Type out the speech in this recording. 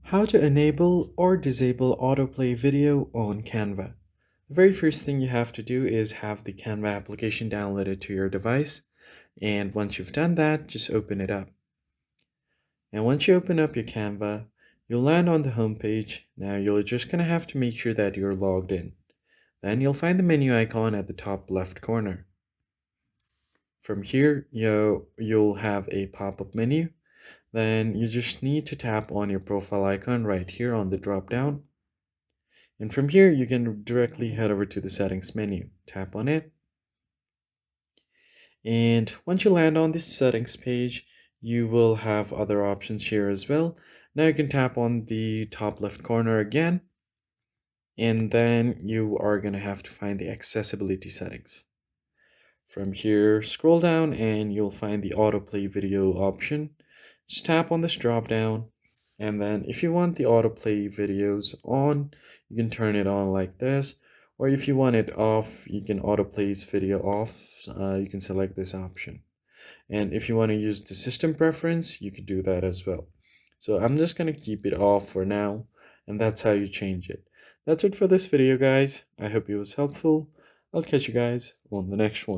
How to enable or disable autoplay video on Canva. The very first thing you have to do is have the Canva application downloaded to your device. And once you've done that, just open it up. And once you open up your Canva, you'll land on the home page. Now you're just going to have to make sure that you're logged in. Then you'll find the menu icon at the top left corner. From here, you'll have a pop-up menu. Then you just need to tap on your profile icon right here on the drop down. And from here, you can directly head over to the settings menu. Tap on it. And once you land on this settings page, you will have other options here as well. Now you can tap on the top left corner again. And then you are going to have to find the accessibility settings. From here, scroll down and you'll find the autoplay video option. Just tap on this drop down, and then if you want the autoplay videos on, you can turn it on like this, or if you want it off, you can autoplays video off. You can select this option, and if you want to use the system preference, you could do that as well. So I'm just going to keep it off for now, and that's how you change it. That's it for this video, guys. I hope it was helpful. I'll catch you guys on the next one.